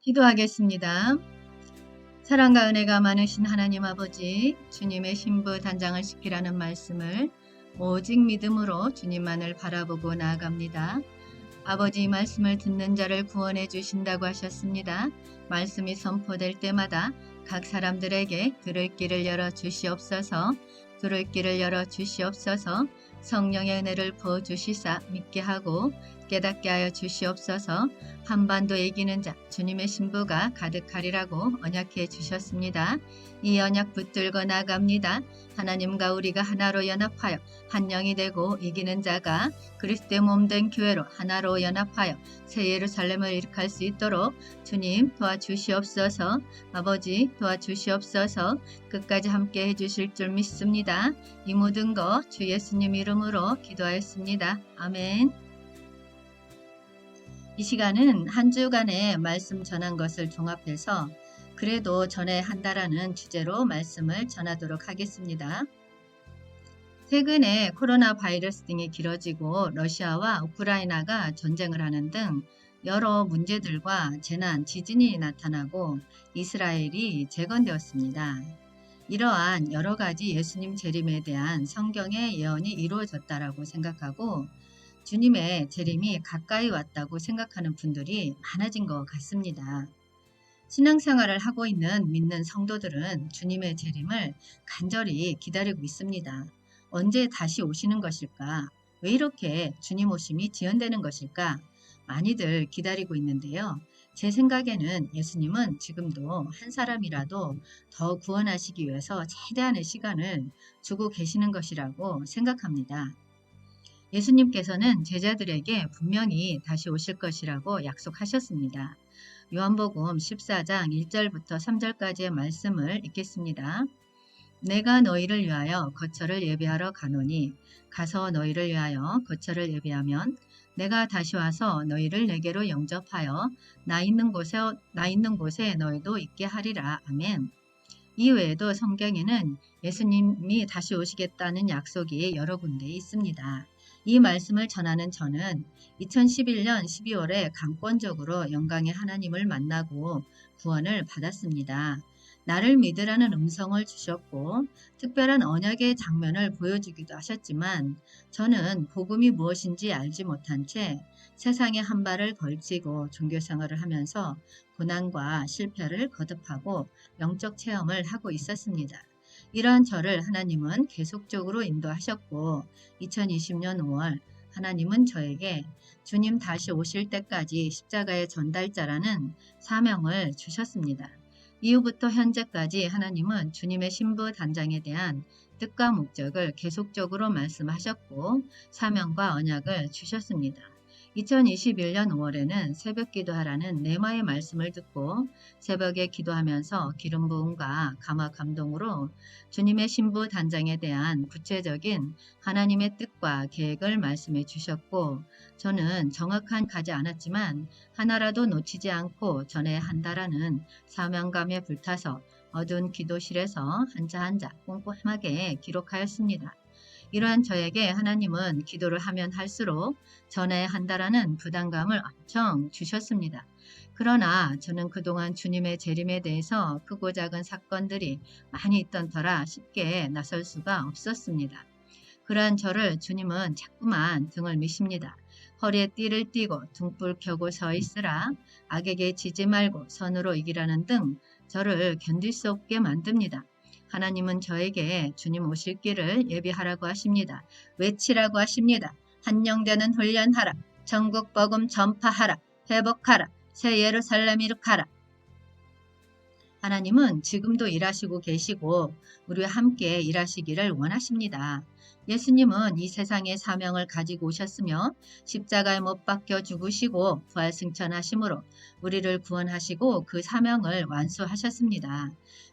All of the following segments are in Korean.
기도하겠습니다. 사랑과 은혜가 많으신 하나님 아버지, 주님의 신부 단장을 시키라는 말씀을 오직 믿음으로 주님만을 바라보고 나아갑니다. 아버지, 이 말씀을 듣는 자를 구원해 주신다고 하셨습니다. 말씀이 선포될 때마다 각 사람들에게 들을 길을 열어 주시옵소서. 들을 길을 열어 주시옵소서. 성령의 은혜를 부어 주시사 믿게 하고 깨닫게 하여 주시옵소서. 한반도 이기는 자 주님의 신부가 가득하리라고 언약해 주셨습니다. 이 언약 붙들고 나갑니다. 하나님과 우리가 하나로 연합하여 한 영이 되고 이기는 자가 그리스도의 몸된 교회로 하나로 연합하여 새 예루살렘을 일으킬 수 있도록 주님 도와주시옵소서. 아버지 도와주시옵소서. 끝까지 함께 해주실 줄 믿습니다. 이 모든 것 주 예수님 이름으로 기도하였습니다. 아멘. 이 시간은 한 주간의 말씀 전한 것을 종합해서 그래도 전에 한다라는 주제로 말씀을 전하도록 하겠습니다. 최근에 코로나 바이러스 등이 길어지고 러시아와 우크라이나가 전쟁을 하는 등 여러 문제들과 재난, 지진이 나타나고 이스라엘이 재건되었습니다. 이러한 여러 가지 예수님 재림에 대한 성경의 예언이 이루어졌다라고 생각하고 주님의 재림이 가까이 왔다고 생각하는 분들이 많아진 것 같습니다. 신앙생활을 하고 있는 믿는 성도들은 주님의 재림을 간절히 기다리고 있습니다. 언제 다시 오시는 것일까? 왜 이렇게 주님 오심이 지연되는 것일까? 많이들 기다리고 있는데요. 제 생각에는 예수님은 지금도 한 사람이라도 더 구원하시기 위해서 최대한의 시간을 주고 계시는 것이라고 생각합니다. 예수님께서는 제자들에게 분명히 다시 오실 것이라고 약속하셨습니다. 요한복음 14장 1절부터 3절까지의 말씀을 읽겠습니다. 내가 너희를 위하여 거처를 예비하러 가노니 가서 너희를 위하여 거처를 예비하면 내가 다시 와서 너희를 내게로 영접하여 나 있는 곳에 너희도 있게 하리라. 아멘. 이외에도 성경에는 예수님이 다시 오시겠다는 약속이 여러 군데 있습니다. 이 말씀을 전하는 저는 2011년 12월에 강권적으로 영광의 하나님을 만나고 구원을 받았습니다. 나를 믿으라는 음성을 주셨고 특별한 언약의 장면을 보여주기도 하셨지만 저는 복음이 무엇인지 알지 못한 채 세상에 한 발을 걸치고 종교생활을 하면서 고난과 실패를 거듭하고 영적 체험을 하고 있었습니다. 이러한 저를 하나님은 계속적으로 인도하셨고 2020년 5월 하나님은 저에게 주님 다시 오실 때까지 십자가의 전달자라는 사명을 주셨습니다. 이후부터 현재까지 하나님은 주님의 신부 단장에 대한 뜻과 목적을 계속적으로 말씀하셨고 사명과 언약을 주셨습니다. 2021년 5월에는 새벽 기도하라는 네마의 말씀을 듣고 새벽에 기도하면서 기름 부음과 감화 감동으로 주님의 신부 단장에 대한 구체적인 하나님의 뜻과 계획을 말씀해 주셨고 저는 정확한 가지 않았지만 하나라도 놓치지 않고 전해야 한다라는 사명감에 불타서 어두운 기도실에서 한자 한자 꼼꼼하게 기록하였습니다. 이러한 저에게 하나님은 기도를 하면 할수록 전해야 한다라는 부담감을 엄청 주셨습니다. 그러나 저는 그동안 주님의 재림에 대해서 크고 작은 사건들이 많이 있던 터라 쉽게 나설 수가 없었습니다. 그러한 저를 주님은 자꾸만 등을 미십니다. 허리에 띠를 띠고 등불 켜고 서 있으라. 악에게 지지 말고 선으로 이기라는 등 저를 견딜 수 없게 만듭니다. 하나님은 저에게 주님 오실 길을 예비하라고 하십니다. 외치라고 하십니다. 한영되는 훈련하라. 전국 복음 전파하라. 회복하라. 새 예루살렘 일으카라. 하나님은 지금도 일하시고 계시고 우리와 함께 일하시기를 원하십니다. 예수님은 이 세상의 사명을 가지고 오셨으며 십자가에 못 박혀 죽으시고 부활승천하심으로 우리를 구원하시고 그 사명을 완수하셨습니다.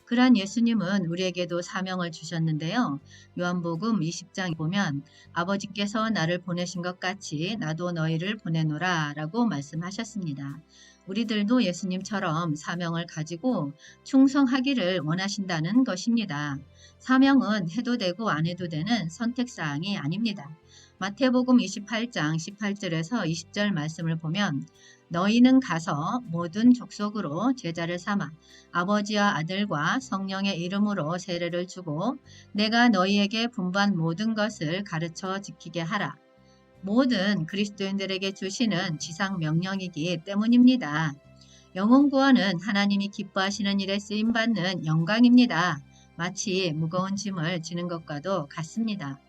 그러한 예수님은 우리에게도 사명을 주셨는데요. 요한복음 20장에 보면 아버지께서 나를 보내신 것 같이 나도 너희를 보내노라 라고 말씀하셨습니다. 우리들도 예수님처럼 사명을 가지고 충성하기를 원하신다는 것입니다. 사명은 해도 되고 안 해도 되는 선택사항이 아닙니다. 마태복음 28장 18절에서 20절 말씀을 보면 너희는 가서 모든 족속으로 제자를 삼아 아버지와 아들과 성령의 이름으로 세례를 주고 내가 너희에게 분부한 모든 것을 가르쳐 지키게 하라. 모든 그리스도인들에게 주시는 지상 명령이기 때문입니다. 영혼 구원은 하나님이 기뻐하시는 일에 쓰임받는 영광입니다. 마치 무거운 짐을 지는 것과도 같습니다.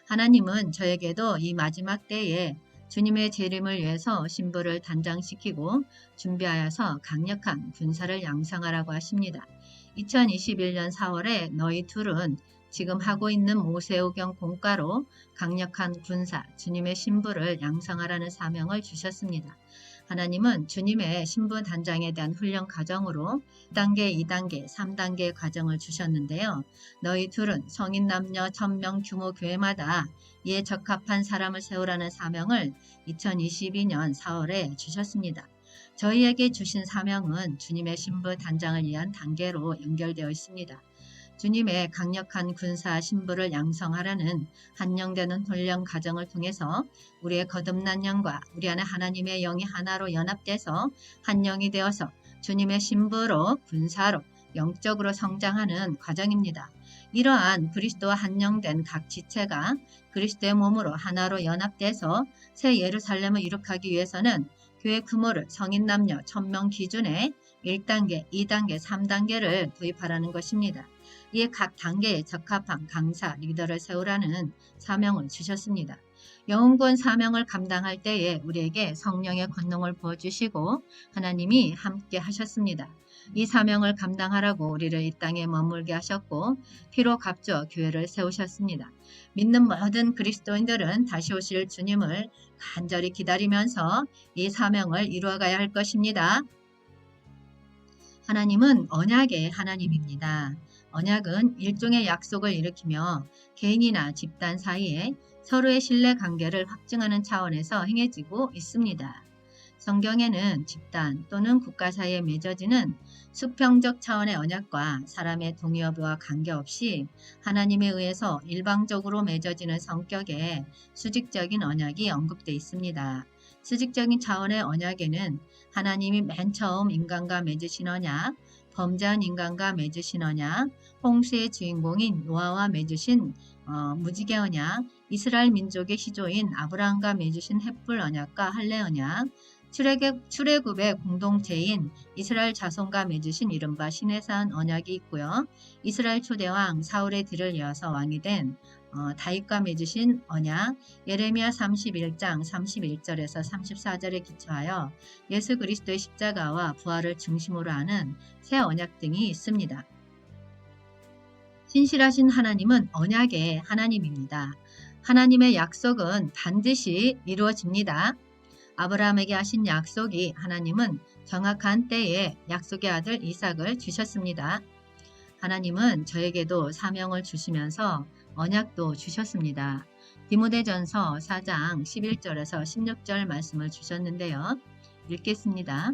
하나님은 저에게도 이 마지막 때에 주님의 재림을 위해서 신부를 단장시키고 준비하여서 강력한 군사를 양성하라고 하십니다. 2021년 4월에 너희 둘은 지금 하고 있는 모세오경 공과로 강력한 군사, 주님의 신부를 양성하라는 사명을 주셨습니다. 하나님은 주님의 신부 단장에 대한 훈련 과정으로 1단계, 2단계, 3단계의 과정을 주셨는데요. 너희 둘은 성인 남녀 1000명 규모 교회마다 이에 적합한 사람을 세우라는 사명을 2022년 4월에 주셨습니다. 저희에게 주신 사명은 주님의 신부 단장을 위한 단계로 연결되어 있습니다. 주님의 강력한 군사 신부를 양성하라는 한영되는 훈련 과정을 통해서 우리의 거듭난 영과 우리 안에 하나님의 영이 하나로 연합돼서 한 영이 되어서 주님의 신부로 군사로 영적으로 성장하는 과정입니다. 이러한 그리스도와 한영된 각 지체가 그리스도의 몸으로 하나로 연합돼서 새 예루살렘을 이룩하기 위해서는 교회 규모를 성인 남녀 1000명 기준에 1단계, 2단계, 3단계를 도입하라는 것입니다. 이에 각 단계에 적합한 강사, 리더를 세우라는 사명을 주셨습니다. 영혼구원 사명을 감당할 때에 우리에게 성령의 권능을 부어주시고 하나님이 함께 하셨습니다. 이 사명을 감당하라고 우리를 이 땅에 머물게 하셨고 피로 값주어 교회를 세우셨습니다. 믿는 모든 그리스도인들은 다시 오실 주님을 간절히 기다리면서 이 사명을 이루어가야 할 것입니다. 하나님은 언약의 하나님입니다. 언약은 일종의 약속을 일으키며 개인이나 집단 사이에 서로의 신뢰 관계를 확증하는 차원에서 행해지고 있습니다. 성경에는 집단 또는 국가 사이에 맺어지는 수평적 차원의 언약과 사람의 동의 여부와 관계없이 하나님에 의해서 일방적으로 맺어지는 성격의 수직적인 언약이 언급되어 있습니다. 수직적인 차원의 언약에는 하나님이 맨 처음 인간과 맺으신 언약, 범죄한 인간과 맺으신 언약, 홍수의 주인공인 노아와 맺으신 무지개 언약, 이스라엘 민족의 시조인 아브라함과 맺으신 헷불 언약과 할례 언약, 출애굽의 공동체인 이스라엘 자손과 맺으신 이른바 시내산 언약이 있고요. 이스라엘 초대왕 사울의 뒤를 이어서 왕이 된 다윗과 맺으신 언약, 예레미야 31장 31절에서 34절에 기초하여 예수 그리스도의 십자가와 부활을 중심으로 하는 새 언약 등이 있습니다. 신실하신 하나님은 언약의 하나님입니다. 하나님의 약속은 반드시 이루어집니다. 아브라함에게 하신 약속이 하나님은 정확한 때에 약속의 아들 이삭을 주셨습니다. 하나님은 저에게도 사명을 주시면서 언약도 주셨습니다. 디모데전서 4장 11절에서 16절 말씀을 주셨는데요. 읽겠습니다.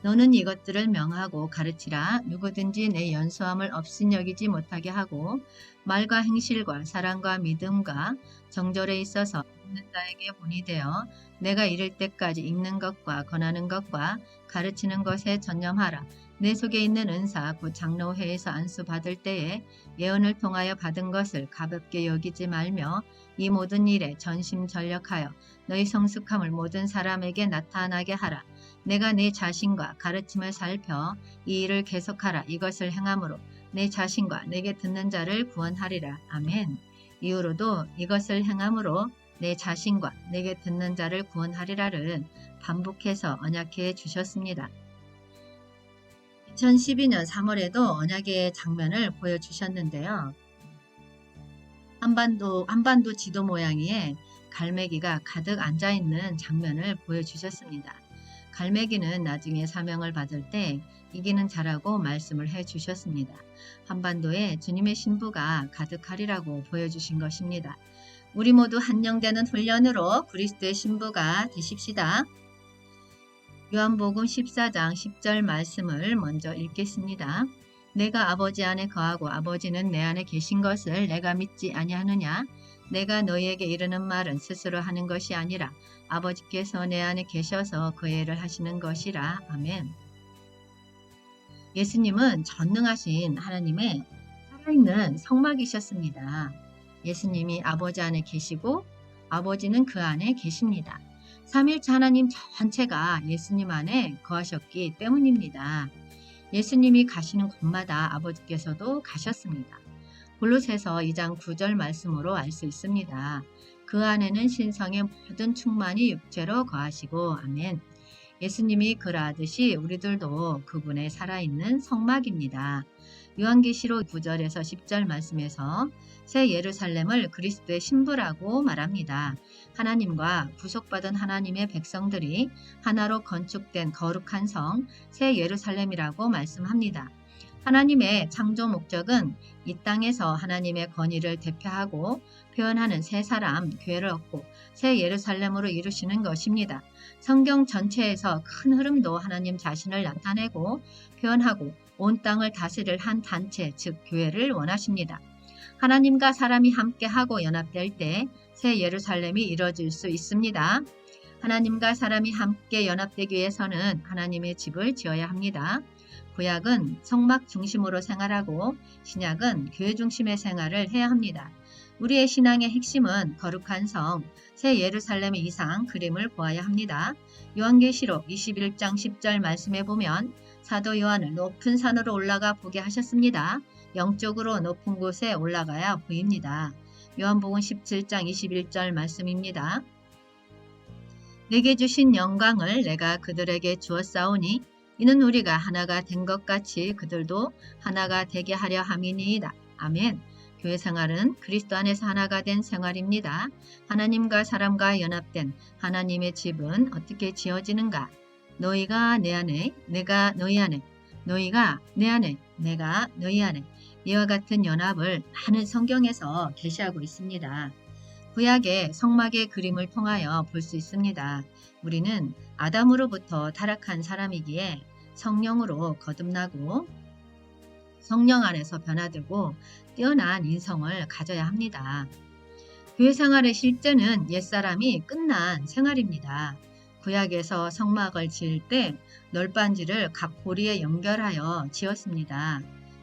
너는 이것들을 명하고 가르치라. 누구든지 내 연수함을 업신여기지 못하게 하고 말과 행실과 사랑과 믿음과 정절에 있어서 읽는 자에게 본이 되어 내가 이를 때까지 읽는 것과 권하는 것과 가르치는 것에 전념하라. 내 속에 있는 은사 곧 장로회에서 안수 받을 때에 예언을 통하여 받은 것을 가볍게 여기지 말며 이 모든 일에 전심전력하여 너희 성숙함을 모든 사람에게 나타나게 하라. 내가 내 자신과 가르침을 살펴 이 일을 계속하라. 이것을 행함으로 내 자신과 내게 듣는 자를 구원하리라. 아멘. 이후로도 이것을 행함으로 내 자신과 내게 듣는 자를 구원하리라를 반복해서 언약해 주셨습니다. 2012년 3월에도 언약의 장면을 보여주셨는데요. 한반도 지도 모양의 갈매기가 가득 앉아있는 장면을 보여주셨습니다. 갈매기는 나중에 사명을 받을 때 이기는 자라고 말씀을 해주셨습니다. 한반도에 주님의 신부가 가득하리라고 보여주신 것입니다. 우리 모두 한영되는 훈련으로 그리스도의 신부가 되십시다. 요한복음 14장 10절 말씀을 먼저 읽겠습니다. 내가 아버지 안에 거하고 아버지는 내 안에 계신 것을 내가 믿지 아니하느냐? 내가 너희에게 이르는 말은 스스로 하는 것이 아니라 아버지께서 내 안에 계셔서 그 일을 하시는 것이라. 아멘. 예수님은 전능하신 하나님의 살아있는 성막이셨습니다. 예수님이 아버지 안에 계시고 아버지는 그 안에 계십니다. 삼위일체 하나님 전체가 예수님 안에 거하셨기 때문입니다. 예수님이 가시는 곳마다 아버지께서도 가셨습니다. 골로새서 2장 9절 말씀으로 알 수 있습니다. 그 안에는 신성의 모든 충만이 육체로 거하시고. 아멘. 예수님이 그러하듯이 우리들도 그분의 살아있는 성막입니다. 요한계시록 9절에서 10절 말씀에서 새 예루살렘을 그리스도의 신부라고 말합니다. 하나님과 구속받은 하나님의 백성들이 하나로 건축된 거룩한 성, 새 예루살렘이라고 말씀합니다. 하나님의 창조 목적은 이 땅에서 하나님의 권위를 대표하고 표현하는 새 사람, 교회를 얻고 새 예루살렘으로 이루시는 것입니다. 성경 전체에서 큰 흐름도 하나님 자신을 나타내고 표현하고 온 땅을 다스릴 한 단체, 즉 교회를 원하십니다. 하나님과 사람이 함께하고 연합될 때 새 예루살렘이 이루어질 수 있습니다. 하나님과 사람이 함께 연합되기 위해서는 하나님의 집을 지어야 합니다. 구약은 성막 중심으로 생활하고 신약은 교회 중심의 생활을 해야 합니다. 우리의 신앙의 핵심은 거룩한 성, 새 예루살렘 이상 그림을 보아야 합니다. 요한계시록 21장 10절 말씀에 보면 사도 요한을 높은 산으로 올라가 보게 하셨습니다. 영적으로 높은 곳에 올라가야 보입니다. 요한복음 17장 21절 말씀입니다. 내게 주신 영광을 내가 그들에게 주었사오니 이는 우리가 하나가 된 것 같이 그들도 하나가 되게 하려 함이니이다. 아멘. 교회 생활은 그리스도 안에서 하나가 된 생활입니다. 하나님과 사람과 연합된 하나님의 집은 어떻게 지어지는가? 너희가 내 안에, 내가 너희 안에, 너희가 내 안에, 내가 너희 안에. 이와 같은 연합을 많은 성경에서 계시하고 있습니다. 구약의 성막의 그림을 통하여 볼 수 있습니다. 우리는 아담으로부터 타락한 사람이기에 성령으로 거듭나고 성령 안에서 변화되고 뛰어난 인성을 가져야 합니다. 교회 생활의 실제는 옛사람이 끝난 생활입니다. 구약에서 성막을 지을 때 널빤지를 각 고리에 연결하여 지었습니다.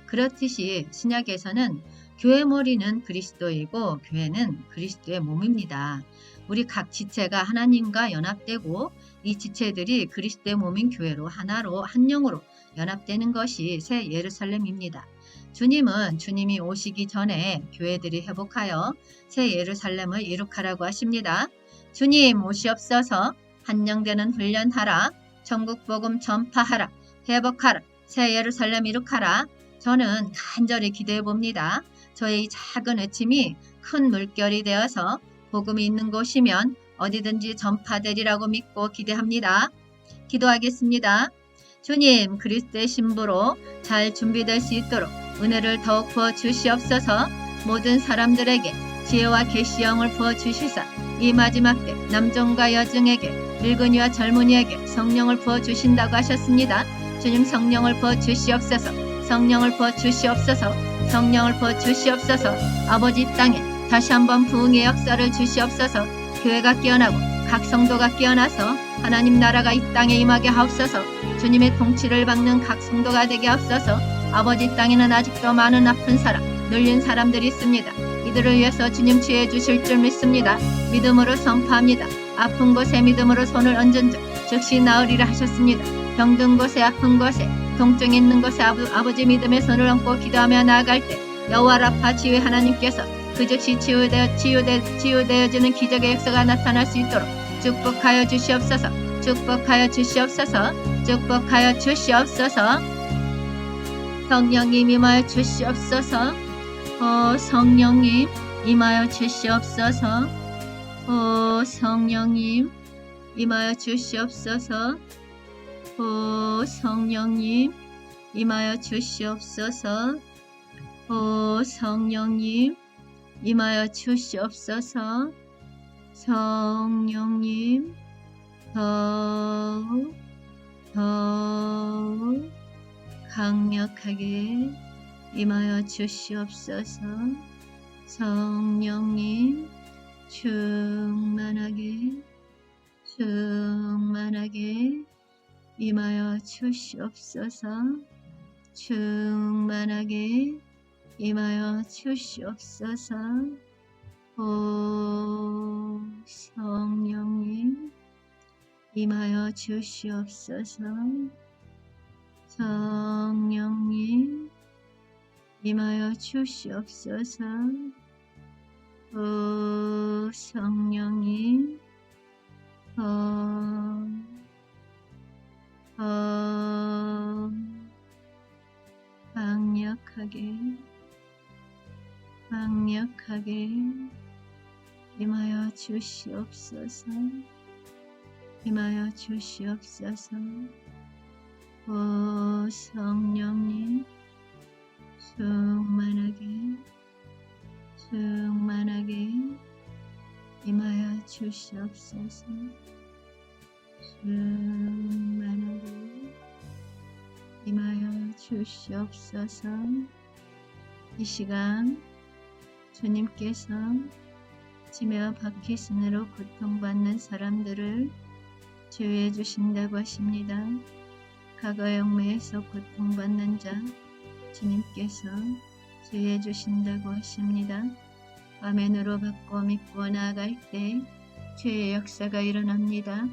그렇듯이 신약에서는 교회 머리는 그리스도이고 교회는 그리스도의 몸입니다. 우리 각 지체가 하나님과 연합되고 이 지체들이 그리스도의 몸인 교회로 하나로 한 영으로 연합되는 것이 새 예루살렘입니다. 주님은 주님이 오시기 전에 교회들이 회복하여 새 예루살렘을 이룩하라고 하십니다. 주님 오시옵소서. 한영되는 훈련하라. 전국 복음 전파하라. 회복하라. 새 예루살렘 이룩하라. 저는 간절히 기대해 봅니다. 저의 이 작은 외침이 큰 물결이 되어서 복음이 있는 곳이면 어디든지 전파되리라고 믿고 기대합니다. 기도하겠습니다. 주님, 그리스도의 신부로 잘 준비될 수 있도록 은혜를 더욱 부어 주시옵소서. 모든 사람들에게 지혜와 계시형을 부어 주시사 이 마지막 때 남종과 여종에게 늙은이와 젊은이에게 성령을 부어 주신다고 하셨습니다. 주님 성령을 부어 주시옵소서. 성령을 부어 주시옵소서. 성령을 부어 주시옵소서. 아버지 땅에 다시 한번 부흥의 역사를 주시옵소서. 교회가 깨어나고 각 성도가 깨어나서 하나님 나라가 이 땅에 임하게 하옵소서. 주님의 통치를 받는 각 성도가 되게 하옵소서. 아버지 땅에는 아직도 많은 아픈 사람, 눌린 사람들이 있습니다. 이들을 위해서 주님 치유해 주실 줄 믿습니다. 믿음으로 선포합니다. 아픈 곳에 믿음으로 손을 얹은 즉 즉시 나으리라 하셨습니다. 병든 곳에 아픈 곳에 통증 있는 곳에 아버지 믿음의 손을 얹고 기도하며 나아갈 때 여호와 라파 치유의 하나님께서 그 즉시 치유되어지는 기적의 역사가 나타날 수 있도록 축복하여 주시옵소서. 축복하여 주시옵소서. 축복하여 주시옵소서. 성령님 임하여 주시옵소서. 성령님 임하여 주시옵소서. 성령님 임하여 주시옵소서. 성령님 임하여 주시옵소서. 성령님 임하여 주시옵소서. 성령님 더욱 강력하게 임하여 주시옵소서. 성령님 충만하게 충만하게 임하여 주시옵소서. 충만하게 임하여 주시옵소서. 오 성령님 임하여 주시옵소서. 성령님 임하여 주시옵소서. 오 성령님 강력하게 임하여 주시옵소서. 임하여 주시옵소서. 오 성령님 충만하게 임하여 주시옵소서. 충만하게 임하여 주시옵소서. 이 시간 주님께서 치매와 바퀴슨으로 고통받는 사람들을 치유해 주신다고 하십니다. 과거 영매에서 고통받는 자 주님께서 치유해 주신다고 하십니다. 아멘으로 받고 믿고 나아갈 때 치유의 역사가 일어납니다.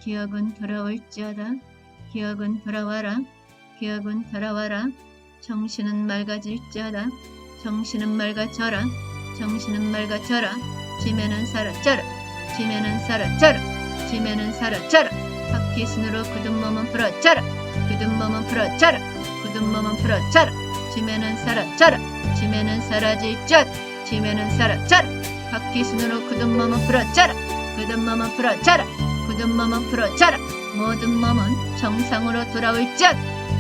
기억은 돌아올지어다. 기억은 돌아와라. 기억은 돌아와라. 정신은 맑아질지어다. 정신은 맑아져라. 정신은 맑아져라. 치매는 사라져라. 치매는 사라져라. 치매는 사라져라. 바퀴슨으로 굳은 몸은 풀어져라. 굳은 몸은 풀어져라. 굳은 몸은 풀어져라. 치매는 사라져라. 치매는 사라질지어다. 치매는 사라져라. 바퀴슨으로 굳은 몸은 풀어져라. 굳은 몸은 풀어져라. 굳은 몸은 풀어져라. 모든 몸은 정상으로 돌아올지어다.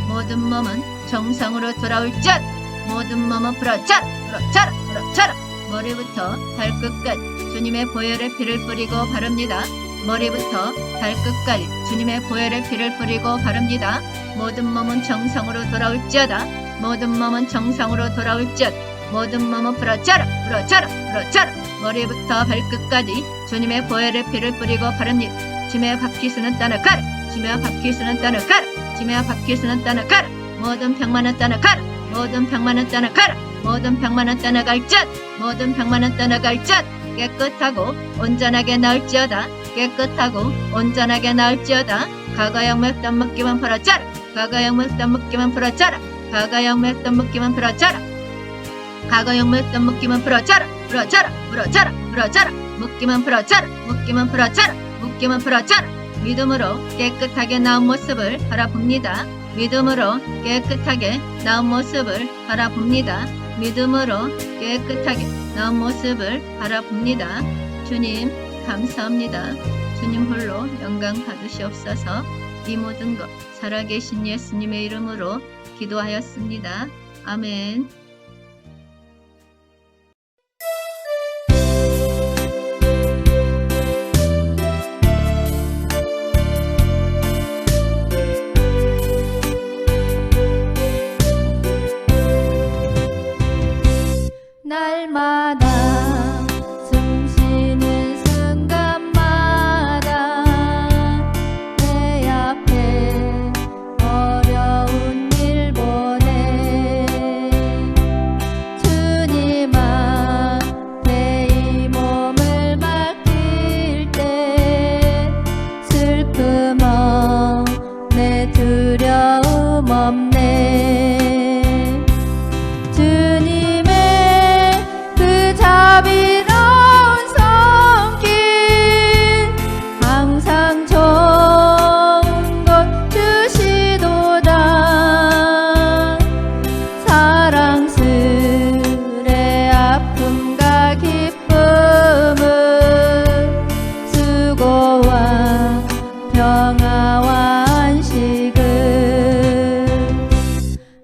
모든 몸은 정상으로 돌아올지어다. 모든 몸은 풀어져라. 풀어져라. 풀어져라. 머리부터 발끝까지 주님의 보혈의 피를 뿌리고 바릅니다. 머리부터 발끝까지 주님의 보혈의 피를 뿌리고 바릅니다. 모든 몸은 정상으로 돌아올지어다. 모든 몸은 정상으로 돌아올지어다. 모든 몸은 풀어져라. 풀어져라. 풀어져라. 머리부터 발끝까지 주님의 보혈의 피를 뿌리고 바릅니다. 치매와 바퀴슨은 떠나가라. 치매와 바퀴슨은 떠나가라. 치매와 바퀴슨은 떠나가라. 모든 병만은 떠나가라. 모든 병만은 떠나가라. 모든 병만은 떠나갈지어다. 모든 병만은 떠나갈지어다. 깨끗하고 온전하게 나을지어다. 깨끗하고 온전하게 나을지어다. 과거형 맵던 묶기만 풀어져라. 과거형 맵던 묶기만 풀어져라. 과거형 맵던 묶기만 풀어져라. 과거형 맵던 묶기만 풀어져라. 풀어져라. 풀어져라. 풀어져라. 묶기만 풀어져라. 묶기만 풀어져라. 묶기만 풀어져라. 믿음으로 깨끗하게 나온 모습을 바라봅니다. 믿음으로 깨끗하게 나온 모습을 바라봅니다. 믿음으로 깨끗하게 나온 모습을 바라봅니다. 주님 감사합니다. 주님 홀로 영광 받으시옵소서. 이 모든 것 살아계신 예수님의 이름으로 기도하였습니다. 아멘. 날마다 숨쉬는 순간마다 내 앞에 어려운 일 보내 주님 앞에 이 몸을 맡길 때 슬픔 없네 두려움 없네 자비로운 손길 항상 좋은 것 주시도다 사랑스레 아픔과 기쁨은 수고와 평화와 안식은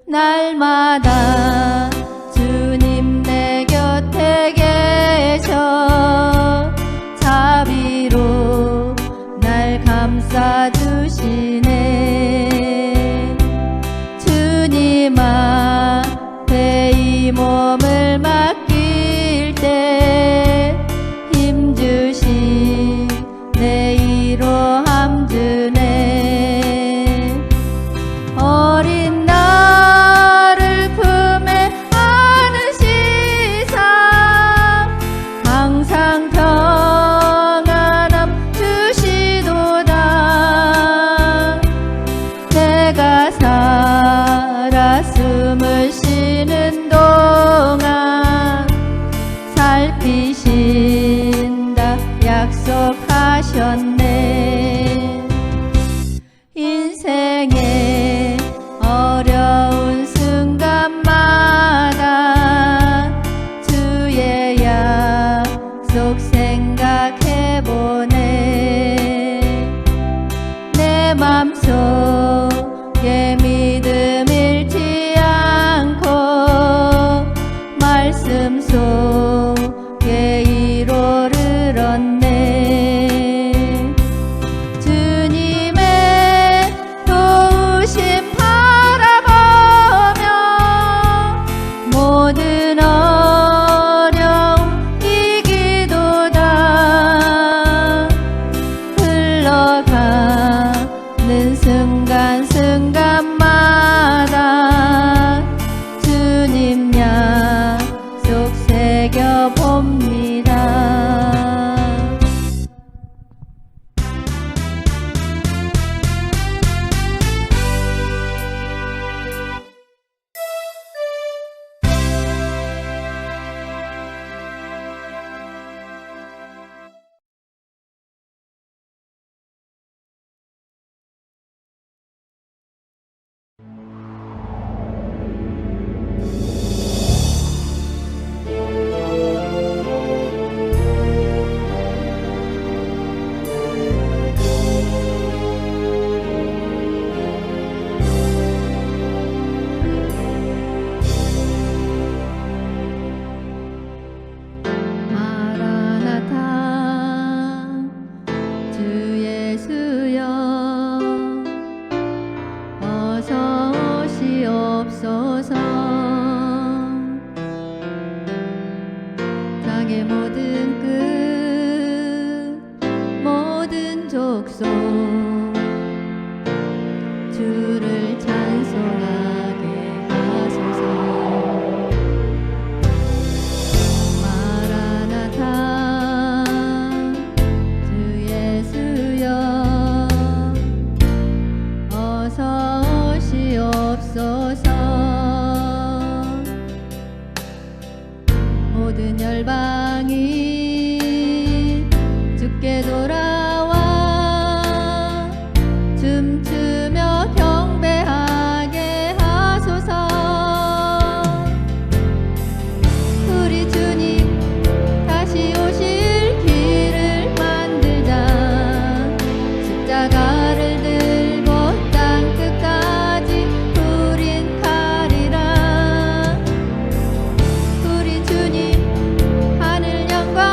날마다 주님 내 곁에 계셔 자비로 날 감싸주시네 주님 앞에 이 몸을 맡길 내가 살아 숨을 쉬는 동안 살피신다 약속하셨네. 인생의 어려운 순간마다 주의 약속 생각해보네. 내 맘속에 믿음 잃지 않고 말씀 속에 위로를 얻네. 주님의 도우심 바라보며 모든 어려움 이기도다. 흘러가는 순간순간마다 주님 약속 새겨봅니다. 마라나타 주 예수여 어서 오시옵소서. 땅의 모든 끝 모든 족속 주를 찬송하게 하소서. 마라나타 주 예수여 어서 오시옵소서. 모든 열방이 주께 돌아와 춤추며 경배하게 하소서. 우리 주님 다시 오실 길을 만들자. 십자가를 들고 땅 끝까지 우린 가리라. 우리 주님 하늘 영광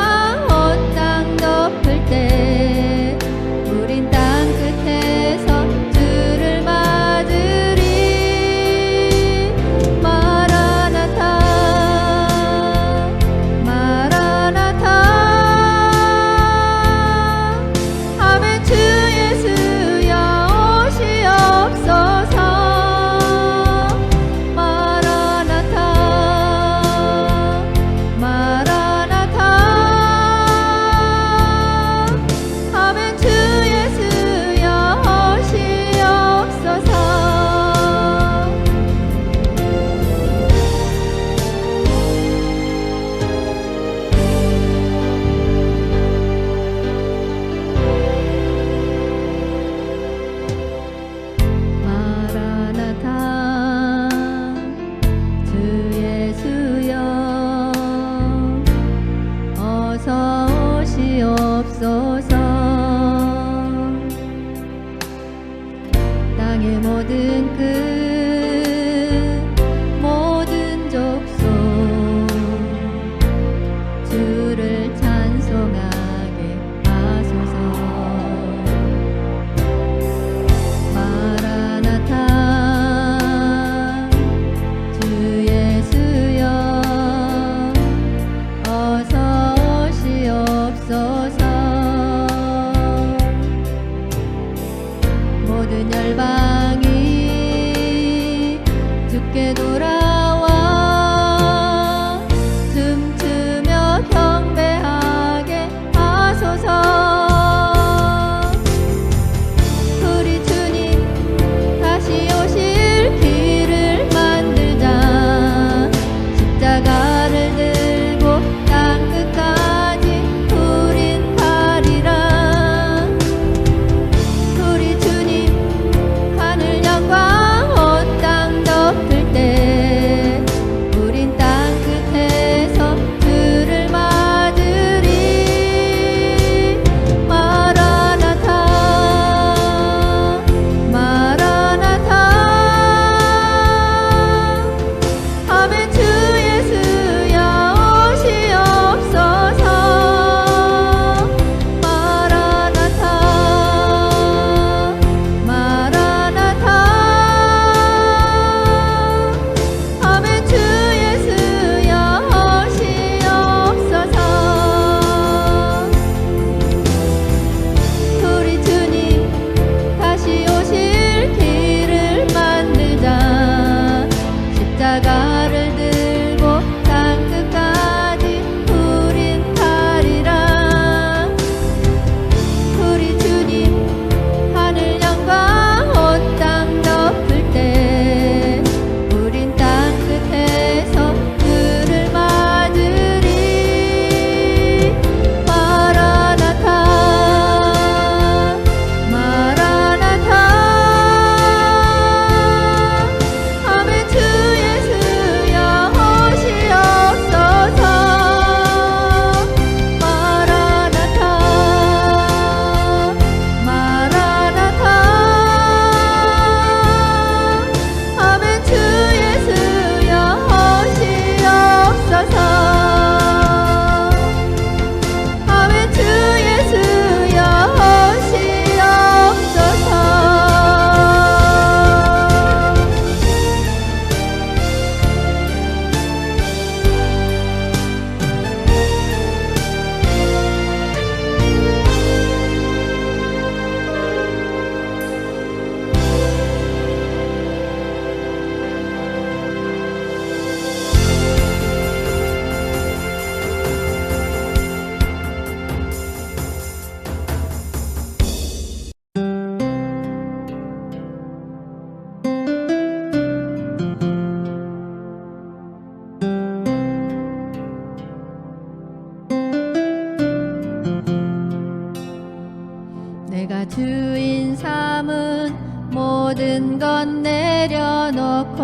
내려놓고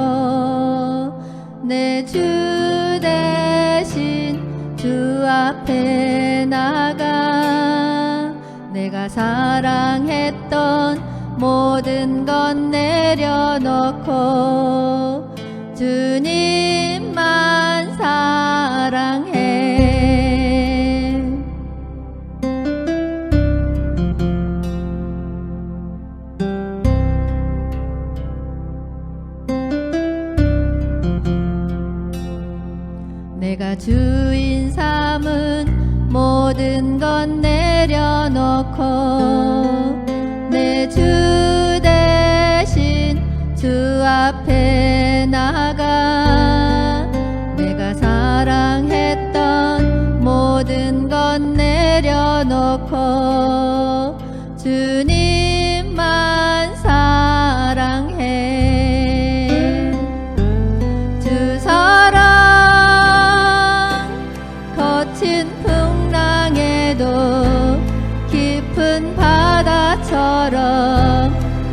내 주 대신 주 앞에 나가 내가 사랑했던 모든 것 내려놓고 주님만 사랑해. 내가 주인 삼은 모든 것 내려놓고 내 주 대신 주 앞에 나가 내가 사랑했던 모든 것 내려놓고 주님만 사랑해. 주 사랑 거친 풍랑에도 깊은 바다처럼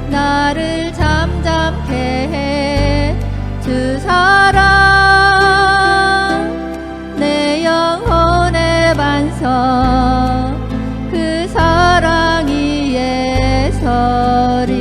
나를 잠잠케 해. 주 사랑 내 영혼의 반석 그 사랑이 예설이.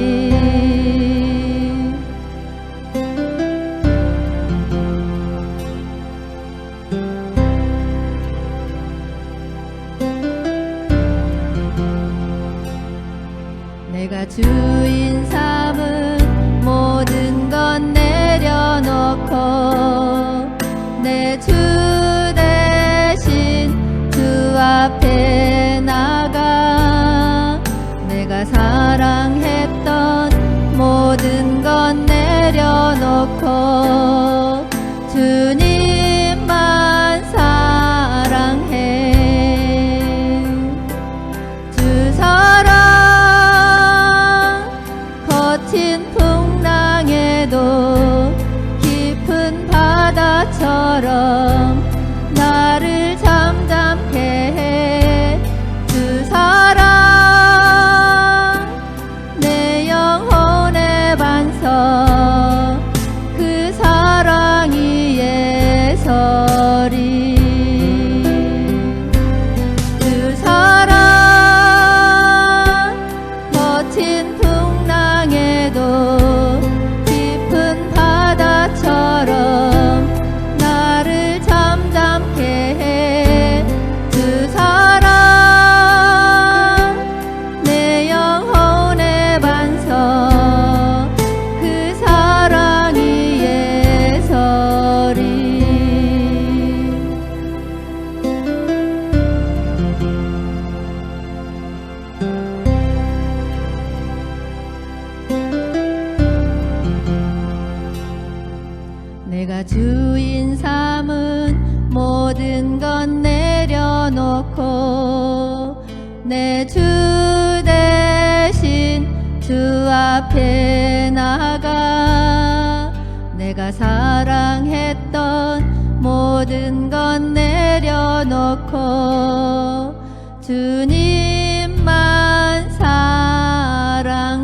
내가 주인 삼은 모든 것 내려놓고 내 주 대신 주 앞에 나가 내가 사랑했던 모든 것 내려놓고 주님만 사랑해. 주 사랑 거친 풍랑에도 깊은 바다처럼 나를 잠잠케 해. 주 사랑 내 영혼의 반석 그 사랑이 예설이. 주 사랑 거친 풍랑에도 깊은 바다처럼 나를 잠잠케 해. 주 사랑 내 영혼의 반석 그 사랑이 예설이. 내가 주인 삼은 모든 것 내려놓고 내 주 대신 주 앞에 나가 내가 사랑했던 모든 것 내려놓고 주님만 사랑해.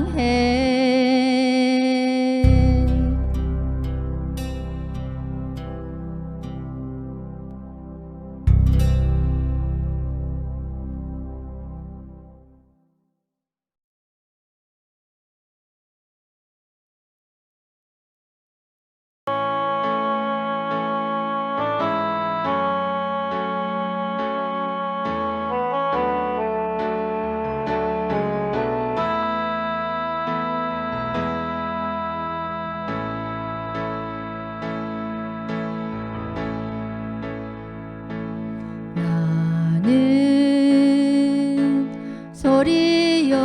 나는 소리요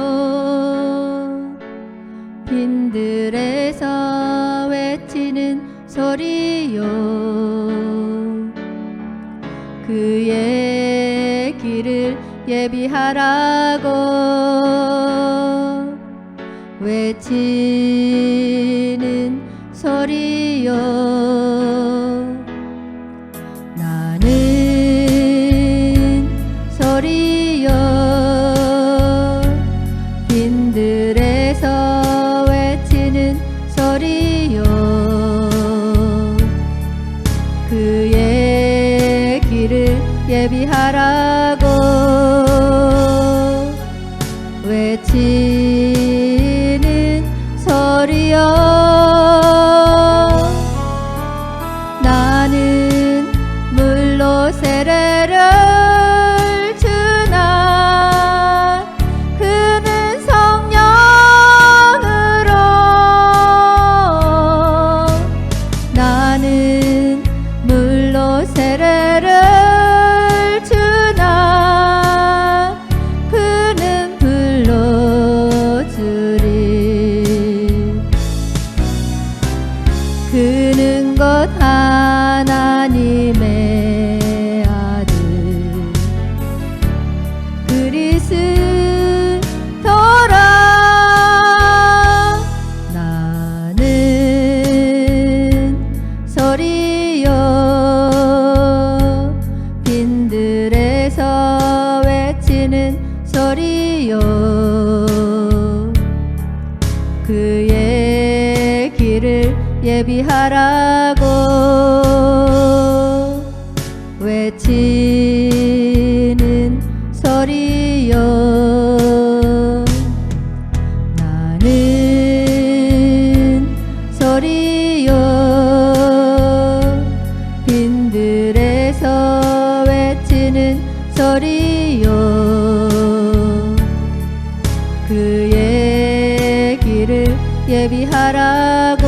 빈들에서 외치는 소리요 그의 길을 예비하라고 외치는 소리요. 나는 소리요 빈들에서 외치는 소리 예비하라고 외치는 소리여 나는 물로 세례를 주나 그는 성령으로 나는 물로 세례를 주나 그는 불로 주리 그는 곧 하나님의 아들 그리스도라 나는 소리요 빈들에서 외치는 소리요 그의 길을 예비하라고 외치는 소리요 나는 소리요 빈들에서 외치는 소리요 그의 길을 예비하라고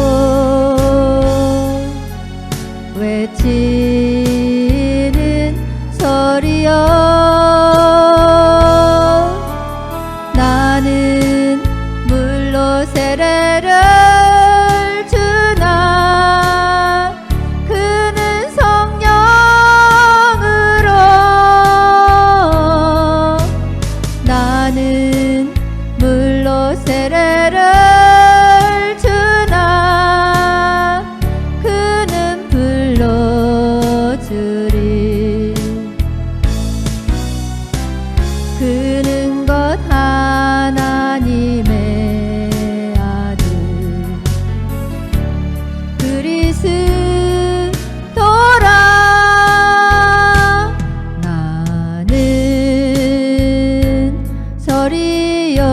외치는 소리여 나는 물로 세례를 주나 그는 성령으로 나는 물로 세례를 주나 그는 불로 주리 그는 곧 하나님의 아들 그리스도라 나는 소리요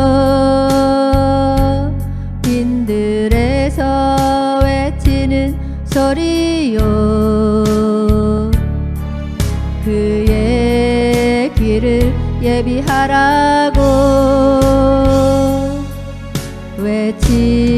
빈들에서 외치는 소리요 그의 길을 예비하라고 외치